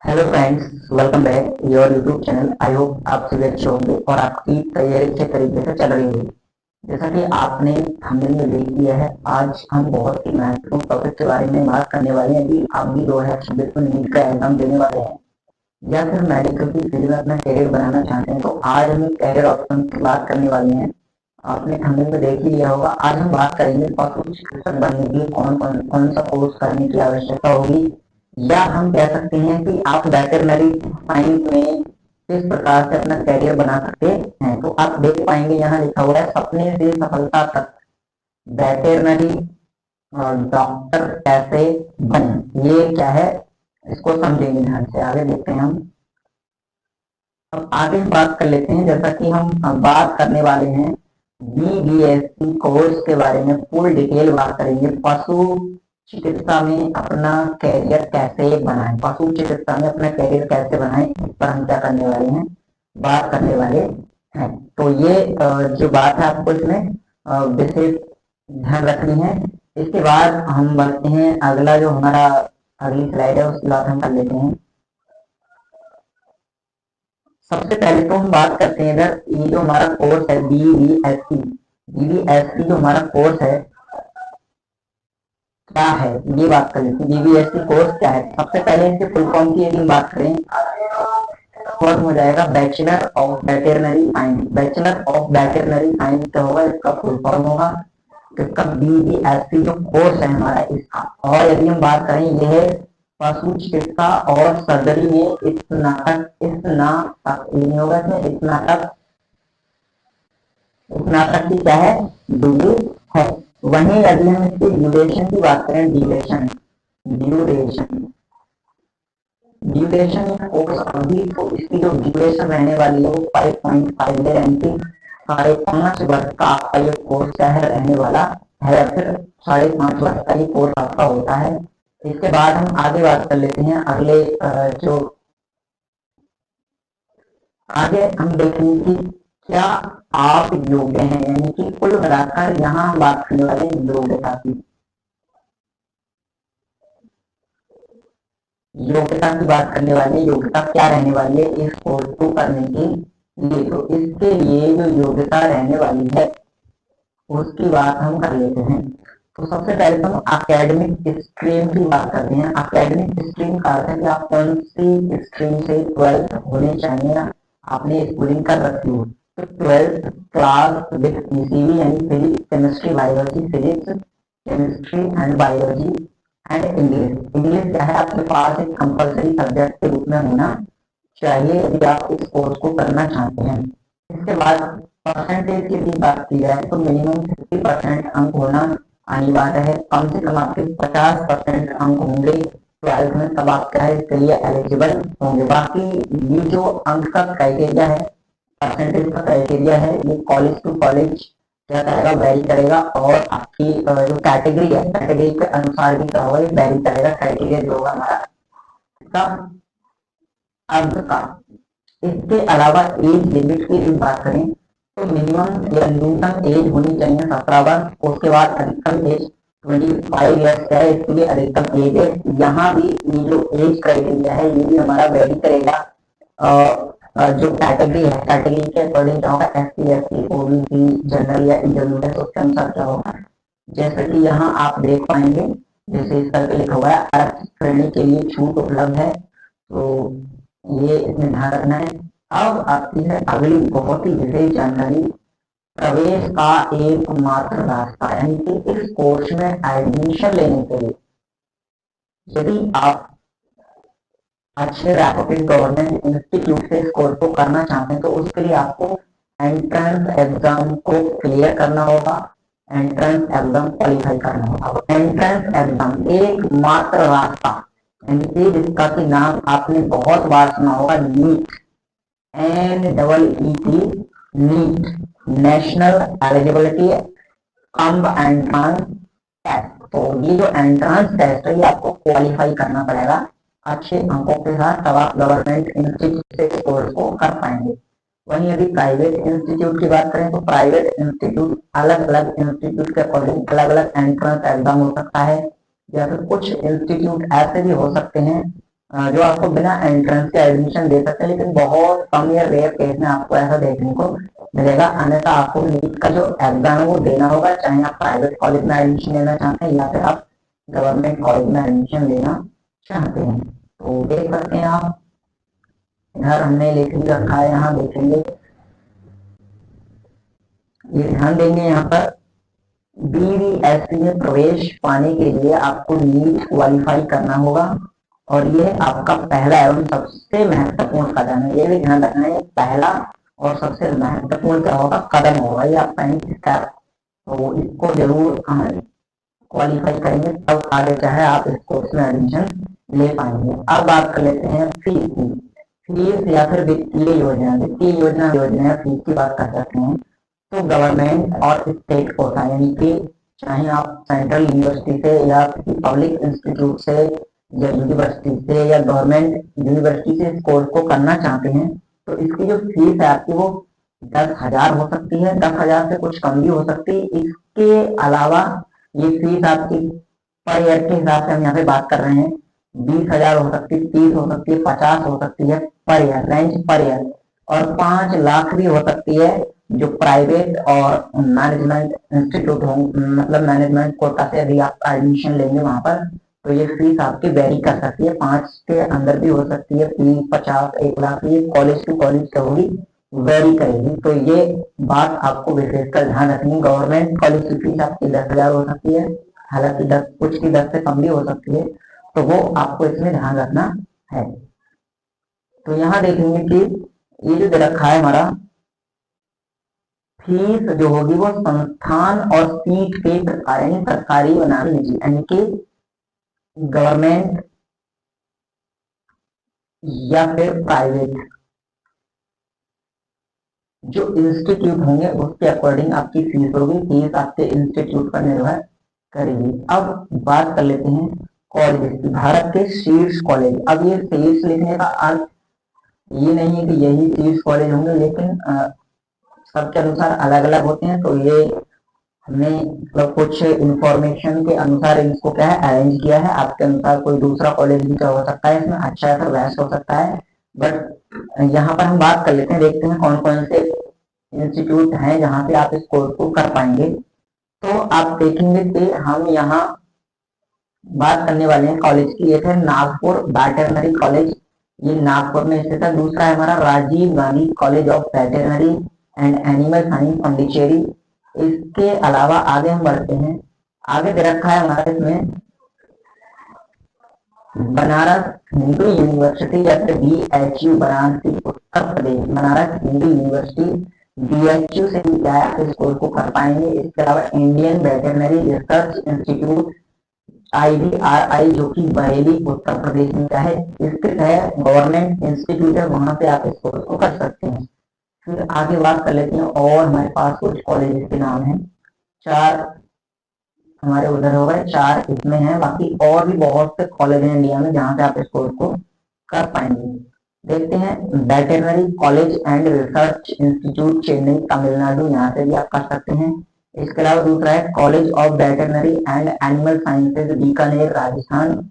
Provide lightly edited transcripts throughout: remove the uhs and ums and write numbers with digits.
Hello friends, welcome back your YouTube channel. I hope आप सभी अच्छे होंगे और आपकी तैयारी अच्छे तरीके से चल रही होगी। जैसा कि आपने थंबनेल में देख लिया है, आज हम बहुत ही महत्वपूर्ण टॉपिक के बारे में बात करने वाले हैं कि आप भी 2026 में नीट का एग्जाम देने वाले हैं या फिर मेडिकल की फील्ड में अपना करियर बनाना चाहते हैं। तो आज हम करियर ऑप्शन की बात करने वाले हैं। आपने थंबनेल में देख ही लिया होगा। आज हम बात करेंगे पशु चिकित्सक बनने के लिए कौन सा कोर्स करने की आवश्यकता होगी, या हम कह सकते हैं कि आप वेटरनरी साइंस में किस प्रकार से अपना करियर बना सकते हैं। तो आप देख पाएंगे यहाँ लिखा हुआ है सपने से सफलता तक वेटरनरी डॉक्टर कैसे बने। ये क्या है, इसको समझेंगे ध्यान से। आगे देखते हैं हम। अब आगे बात कर लेते हैं। जैसा कि हम बात करने वाले हैं बीबीएससी कोर्स के बारे में, फुल डिटेल बात करेंगे। पशु चिकित्सा में अपना कैरियर कैसे बनाएं, पशु चिकित्सा में अपना कैरियर कैसे बनाएं, इस पर हम क्या करने वाले हैं, बात करने वाले हैं। तो ये जो बात है आपको इसमें विशेष ध्यान रखनी है। इसके बाद हम बढ़ते हैं, अगला जो हमारा अगली स्लाइड है उसकी बात हम कर लेते हैं। सबसे पहले तो हम बात करते हैं इधर, ये जो हमारा कोर्स है बीबीएससी जो हमारा कोर्स है क्या है, ये बात कर लेते हैं। बीबीएससी कोर्स क्या है। सबसे पहले इसके फुल फॉर्म की यदि बात करें, फॉर्म हो जाएगा bachelor of veterinary science. Bachelor of veterinary science क्या होगा, इसका फुल फॉर्म होगा। इसका बीबीएससी जो कोर्स है हमारा इसका। और यदि हम बात करें, यह पशु चिकित्सा और सर्जरी में स्नातक की क्या है, डिग्री है। वहीं यदि हम इसकी ड्यूरेशन की बात करें, ड्यूरेशन ड्यूरेशन कोर्स अवधि, तो इसकी जो ड्यूरेशन रहने वाली है वो 5.5 ईयर यानी 5.5 वर्ष का आपका ये कोर्स क्या है रहने वाला है, या फिर 5.5 वर्ष का ये कोर्स आपका होता है। इसके बाद हम आगे बात कर लेते हैं। जो आगे हम देखेंगे कि क्या आप योग्य हैं, यानी कि कुल मिलाकर यहाँ हम बात करने वाले हैं योग्यता की। बात करने वाले, योग्यता क्या रहने वाली है इस कोर्स को करने के लिए। तो इसके लिए जो योग्यता रहने वाली है उसकी बात हम कर लेते हैं। तो सबसे पहले तो हम एकेडमिक स्ट्रीम की बात करते हैं। एकेडमिक स्ट्रीम का अर्थ है कि आप कौन सी स्ट्रीम से 12th होने चाहिए ना, आपने स्कूलिंग कर रखी हो। तो 12th क्लास विद पीसीबी यानी physics chemistry biology, physics chemistry and biology and English. English क्या है, आपके पास एक कंपलसरी सब्जेक्ट के रूप में होना चाहिए यदि आप इस कोर्स को करना चाहते हैं। इसके बाद परसेंटेज की भी बात की जाए तो मिनिमम 50% अंक होना अनिवार्य है। कम से कम आपके 50% अंक होंगे 12th में, तब आप क्या है इसके लिए एलिजिबल होंगे। बाकी ये जो अंक का क्राइटेरिया है, परसेंटेज का क्राइटेरिया है, ये कॉलेज टू कॉलेज क्या करेगा, वेरी करेगा। और आपकी जो कैटेगरी है, कैटेगरी के अनुसार भी क्या होगा, ये वेरी करेगा क्राइटेरिया जो होगा हमारा इसका अंक का। इसके अलावा एज लिमिट की बात करें तो मिनिमम या न्यूनतम एज होनी चाहिए 17 वर्ष। उसके बाद अधिकतम एज 25 ईयर्स है, इसके लिए अधिकतम एज है। यहाँ भी ये जो एज क्राइटेरिया है ये भी हमारा वेरी करेगा। जो कैटेगरी है, कैटेगरी के अकॉर्डिंग क्या होगा, SC ST OBC जनरल या ईडब्ल्यू है, तो उसके अनुसार क्या होगा। जैसे कि यहाँ आप देख पाएंगे, जैसे इस तरह लिखा हुआ है आरक्षित श्रेणी के लिए छूट उपलब्ध है, तो ये इसमें ध्यान रखना है। अब आती है अगली बहुत ही विशेष जानकारी, प्रवेश का एकमात्र रास्ता, यानी कि इस कोर्स में एडमिशन लेने के लिए यदि आप अच्छे रेपुटेड गवर्नमेंट इंस्टीट्यूट से इस कोर्स को करना चाहते हैं तो उसके लिए आपको एंट्रेंस एग्जाम को क्लियर करना होगा, एंट्रेंस एग्जाम क्वालिफाई करना होगा। एंट्रेंस एग्जाम एकमात्र रास्ता, यानी जिसका कि नाम आपने बहुत बार सुना होगा, NEET, NEET, NEET, national eligibility cum entrance test. तो ये जो एंट्रांस टेस्ट है ये आपको क्वालिफाई करना पड़ेगा अच्छे अंकों के साथ, तब आप गवर्नमेंट इंस्टीट्यूट से कोर्स को कर पाएंगे। वहीं यदि प्राइवेट इंस्टीट्यूट की बात करें तो प्राइवेट इंस्टीट्यूट अलग अलग इंस्टीट्यूट के अकॉर्डिंग अलग अलग एंट्रेंस एग्जाम हो सकता है, या फिर कुछ इंस्टीट्यूट ऐसे भी हो सकते हैं जो आपको बिना एंट्रेंस के एडमिशन दे सकते हैं, लेकिन बहुत कम या रेयर केस में आपको ऐसा देखने को मिलेगा। अन्यथा आपको नीट का जो एग्जाम है वो देना होगा, चाहे आप प्राइवेट कॉलेज में एडमिशन लेना चाहते हैं या फिर आप गवर्नमेंट कॉलेज में एडमिशन लेना चाहते हैं। तो देख सकते हैं आप, इधर हमने लिख भी रखा है, यहाँ देखेंगे, ये ध्यान देंगे यहाँ पर BDSC में प्रवेश पाने के लिए आपको नीट क्वालिफाई करना होगा, और ये आपका पहला एवं सबसे महत्वपूर्ण कदम है। ये भी ध्यान रखना है, पहला और सबसे महत्वपूर्ण क्या होगा, कदम होगा ये आपका स्टेप। तो इसको जरूर क्वालिफाई करेंगे, तब आगे चाहे आप इस कोर्स में एडमिशन ले पाएंगे। अब बात कर लेते हैं फीस की। फीस या फिर वित्तीय योजना, वित्तीय योजना फीस की बात कर सकते हैं। तो गवर्नमेंट और स्टेट कोटा, यानी कि चाहे आप सेंट्रल यूनिवर्सिटी से या किसी पब्लिक इंस्टीट्यूट से या यूनिवर्सिटी से या गवर्नमेंट यूनिवर्सिटी से इस कोर्स को करना चाहते हैं, तो इसकी जो फीस है आपकी वो 10,000 हो सकती है। 10,000 से कुछ कम भी हो सकती है। इसके अलावा ये फीस आपकी पर ईयर के हिसाब से हम यहाँ पे बात कर रहे हैं, 20,000 हो सकती है, 30 हो सकती है, 50 हो सकती है per year, range per year, और 5 लाख भी हो सकती है जो प्राइवेट और मैनेजमेंट इंस्टीट्यूट हो, मतलब मैनेजमेंट कोटा से यदि आप एडमिशन लेंगे वहां पर, तो ये फीस आपकी वेरी कर सकती है, 5 के अंदर भी हो सकती है, 30, 50, 1 लाख, ये कॉलेज टू कॉलेज क्या होगी, वेरी करेगी। तो ये बात आपको विशेषकर ध्यान रखनी। गवर्नमेंट कॉलेज की फीस आपकी 10,000 हो सकती है, हालांकि 10 कुछ की 10 से कम भी हो सकती है, तो वो आपको इसमें ध्यान रखना है। तो यहाँ देखेंगे कि ये जो दे रखा है हमारा, फीस जो होगी वो संस्थान और सीट के प्रकार, यानी सरकारी बनाम निजी, यानी कि गवर्नमेंट या फिर प्राइवेट जो इंस्टीट्यूट होंगे उसके अकॉर्डिंग आपकी फीस होगी। फीस आपके इंस्टीट्यूट पर निर्भर करेगी। अब बात कर लेते हैं कॉलेज की, भारत के शीर्ष कॉलेज। अब ये शीर्ष लिखने का अर्थ ये नहीं है कि यही शीर्ष कॉलेज होंगे, लेकिन सबके अनुसार अलग अलग होते हैं। तो ये हमने मतलब कुछ इंफॉर्मेशन के अनुसार इसको क्या है अरेंज किया है। आपके अनुसार कोई दूसरा कॉलेज भी क्या हो सकता है, इसमें अच्छा या फिर बेस्ट हो सकता है, बट यहाँ पर हम बात कर लेते हैं, देखते हैं कौन कौन से इंस्टीट्यूट हैं जहाँ पे आप इस कोर्स को कर पाएंगे। तो आप देखेंगे कि हम यहाँ बात करने वाले हैं कॉलेज की, एक है नागपुर वेटरनरी कॉलेज, ये नागपुर में स्थित है। दूसरा है हमारा Rajiv Gandhi college of veterinary and animal science Pondicherry. इसके अलावा आगे हम बढ़ते हैं, आगे दे रखा है हमारे इसमें बनारस हिंदू यूनिवर्सिटी या फिर BHU, Varanasi Uttar Pradesh, Banaras Hindu university BHU से भी क्या है इस कोर्स को कर पाएंगे। इसके अलावा Indian veterinary research institute IVRI जो कि बरेली उत्तर प्रदेश में क्या है स्थित है, गवर्नमेंट इंस्टीट्यूट है, वहां पे आप इस कोर्स को कर सकते हैं। फिर आगे बात कर लेते हैं, और हमारे पास कुछ कॉलेज के नाम है, 4 हमारे उधर हो गए, 4 इसमें हैं, बाकी और भी बहुत से कॉलेज हैं इंडिया में जहाँ पे आप इस कोर्स को कर पाएंगे। देखते हैं veterinary college and research institute Chennai Tamil Nadu, यहाँ से भी आप कर सकते हैं। इसके अलावा दूसरा है college of veterinary and animal sciences Bikaner Rajasthan.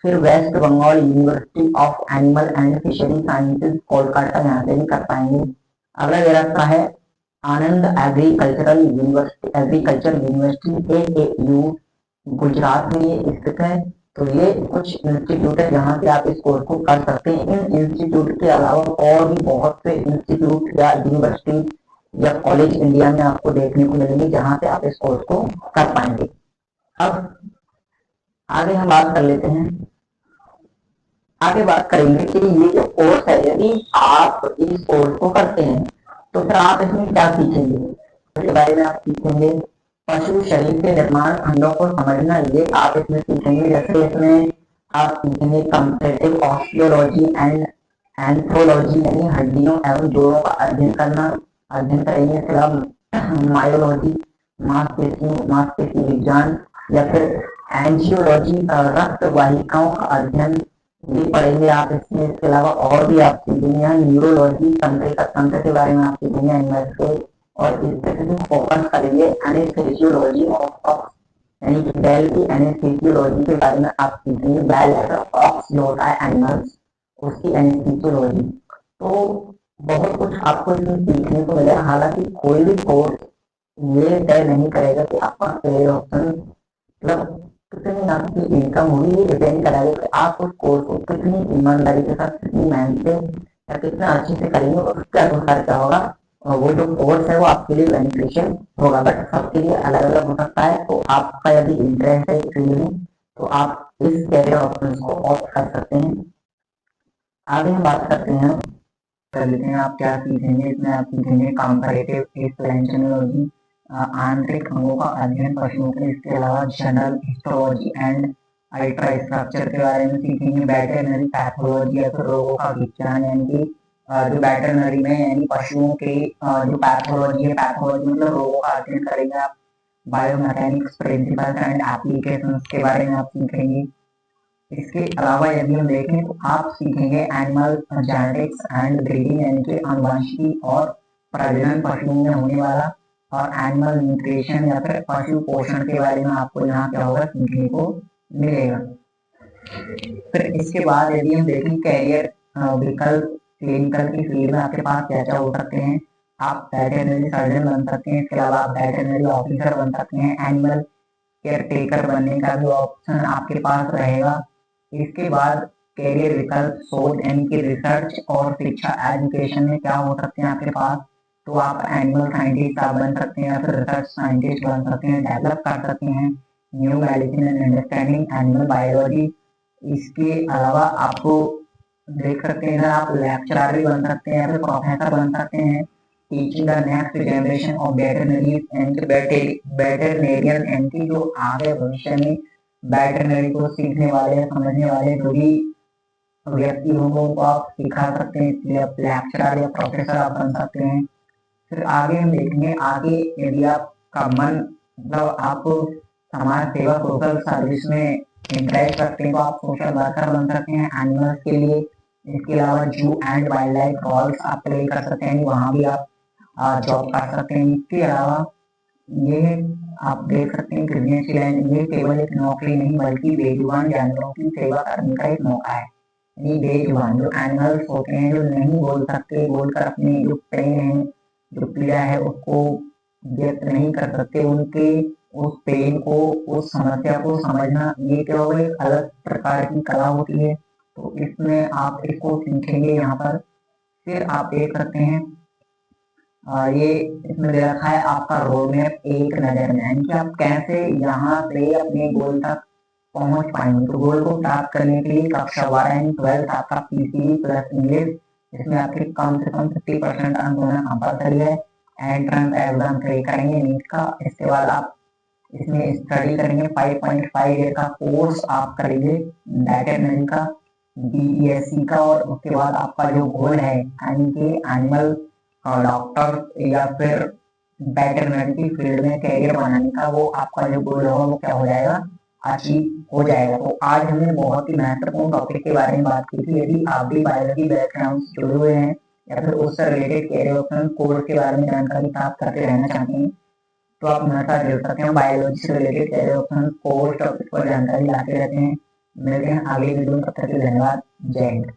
फिर West Bengal university of animal and fishery sciences Kolkata, यहाँ से भी कर पाएंगे। अगला दे रखा है Anand agriculture university AAU, Gujarat में ये स्थित है। तो ये कुछ इंस्टीट्यूट है जहाँ पे आप इस कोर्स को कर सकते हैं। इन इंस्टीट्यूट के अलावा और भी बहुत से इंस्टीट्यूट या यूनिवर्सिटी या कॉलेज इंडिया में आपको देखने को मिलेंगे जहाँ पे आप इस कोर्स को कर पाएंगे। अब आगे हम बात कर लेते हैं, आगे बात करेंगे कि ये जो कोर्स है, यदि आप इस कोर्स को करते हैं तो फिर आप इसमें क्या सीखेंगे, इसके बारे में आप सीखेंगे पशु शरीर के निर्माण खंडों को समझना, ये आप इसमें सीखेंगे। जैसे इसमें आप सीखेंगे कंपैरेटिव ऑस्टियोलॉजी एंड एंथ्रोलॉजी, यानी हड्डियों एवं जोड़ों का अध्ययन करेंगे। इसके अलावा मायोलॉजी, मांसपेशी विज्ञान, या फिर एंजियोलॉजी, रक्त वाहिकाओं का अध्ययन भी पढ़ेंगे आप इसमें। इसके अलावा और भी आप सीखेंगे न्यूरोलॉजी, तंत्र के बारे में आप सीखेंगे एनिमल्स के, और इससे फोकस करेंगे एनेस्थेसियोलॉजी ऑफ यानी कि बैल की एनेस्थीसियोलॉजी के बारे में आप सीखेंगे। बैल है ऑक्स जो होता है एनिमल्स, उसकी एनेस्थीसियोलॉजी। तो बहुत कुछ आपको इसमें सीखने को मिलेगा। हालांकि कोई भी कोर्स ये तय नहीं करेगा कि आपका करियर ऑप्शन मतलब कितनी आपकी इनकम होगी, ये डिपेंड करेगा कि आप उस कोर्स को कितनी ईमानदारी के साथ, कितनी मेहनत से या कितना अच्छे से करेंगे, उसके अनुसार क्या होगा और वो जो कोर्स है वो आपके लिए बेनिफिशियल होगा। बट सबके लिए अलग अलग हो सकता है। तो आपका यदि इंटरेस्ट है इस फील्ड में तो आप इस कैरियर ऑप्शन को ऑप्ट कर सकते हैं। आगे हम बात करते हैं, कर लेते हैं आप क्या सीखेंगे। इसमें आप सीखेंगे कंपैरेटिव एक्सप्लेनेशनोलॉजी, आंतरिक अंगों का अध्ययन पशुओं के। इसके अलावा general histology and ultra structure के बारे में सीखेंगे। वेटरनरी पैथोलॉजी या फिर रोगों का विज्ञान, यानी कि जो वेटरनरी में यानी पशुओं के जो पैथोलॉजी है, पैथोलॉजी मतलब रोगों का अध्ययन करेंगे आप। बायोमैकेनिक्स प्रिंसिपल्स एंड एप्लीकेशंस के बारे में आप सीखेंगे। इसके अलावा यदि हम देखें तो आप सीखेंगे एनिमल जेनेटिक्स एंड ब्रीडिंग, यानी कि आनुवंशिकी और प्रजनन पशुओं में होने वाला, और एनिमल न्यूट्रिशन या फिर पशु पोषण के बारे में आपको यहाँ क्या होगा सीखने को मिलेगा। फिर इसके बाद यदि हम देखें कैरियर विकल्प, क्लिनिकल की फील्ड में आपके पास क्या क्या हो सकते हैं। आप वेटरनरी सर्जन बन सकते हैं। इसके अलावा आप वेटरनरी ऑफिसर बन सकते हैं। एनिमल केयर टेकर बनने का भी ऑप्शन आपके पास रहेगा। इसके बाद कैरियर विकल्प शोध यानी कि रिसर्च और शिक्षा, एजुकेशन में क्या हो सकते हैं आपके पास। तो आप एनिमल साइंटिस्ट आप बन सकते हैं या फिर रिसर्च साइंटिस्ट बन सकते हैं, डेवलप कर सकते हैं new medicine and understanding animal biology. इसके अलावा आपको देख सकते हैं आप लेक्चरर भी बन सकते हैं या फिर प्रोफेसर बन सकते हैं। Teaching the next generation of veterinarian, anti जो आगे भविष्य में वेटरनरी को सीखने वाले, समझने वाले जो भी व्यक्ति होंगे उनको आप सिखा सकते हैं। इसलिए आप लेक्चरर या प्रोफेसर आप बन सकते हैं। फिर आगे हम देखेंगे, आगे यदि आपका मन मतलब आप समाज सेवा सोशल सर्विस में इंटरेस्ट रखते हैं तो आप सोशल वर्कर बन सकते हैं एनिमल्स के लिए। इसके अलावा जू एंड वाइल्ड लाइफ रोल्स आप प्ले कर सकते हैं, वहाँ भी आप जॉब कर सकते हैं। इसके अलावा ये आप देख सकते हैं ग्रीनलैंड, ये केवल एक नौकरी नहीं बल्कि बेजुबान जानवरों की सेवा करने का एक मौका है। यानी बेजुबान जो एनिमल्स होते हैं जो नहीं बोल सकते, बोलकर अपनी जो पेन है, जो पीड़ा है उसको व्यक्त नहीं कर सकते, उनके उस पेन को, उस समस्या को समझना, ये क्या होगा एक अलग प्रकार की कला होती है। तो इसमें आप इसको सीखेंगे यहाँ पर। फिर आप देख सकते हैं ये इसमें दे रखा है आपका रोड मैप एक नजर में, यानी कि आप कैसे यहाँ से अपने गोल तक पहुंच पाएंगे। तो गोल को प्राप्त करने के लिए कक्षा 12 यानी 12th आपका पीसीबी प्लस इंग्लिश, इसमें आपके कम से कम 50% अंक होना कंपलसरी है। एंट्रेंस एग्जाम क्लियर करेंगे नीट का। इसके बाद आप इसमें स्टडी करेंगे 5.5 ईयर का कोर्स आप करेंगे वेटरनरी का, बीएससी का। और उसके बाद आपका जो गोल है यानी कि एनिमल डॉक्टर या फिर वेटरनरी की फील्ड में कैरियर बनाने का, वो आपका जो गोल होगा वो क्या हो जाएगा, अचीव हो जाएगा। तो आज हमने बहुत ही महत्वपूर्ण टॉपिक के बारे में बात की थी। यदि आप भी बायोलॉजी बैकग्राउंड से जुड़े हुए हैं या फिर उससे रिलेटेड कैरियर ऑप्शन कोर्स के बारे में जानकारी प्राप्त करते रहना चाहते हैं तो आप हमारे साथ जुड़ सकते हैं। बायोलॉजी से related career option course topic पर जानकारी लाते रहते हैं। मिलते हैं आगे वीडियो में, तब तक के लिए धन्यवाद। जय हिंद।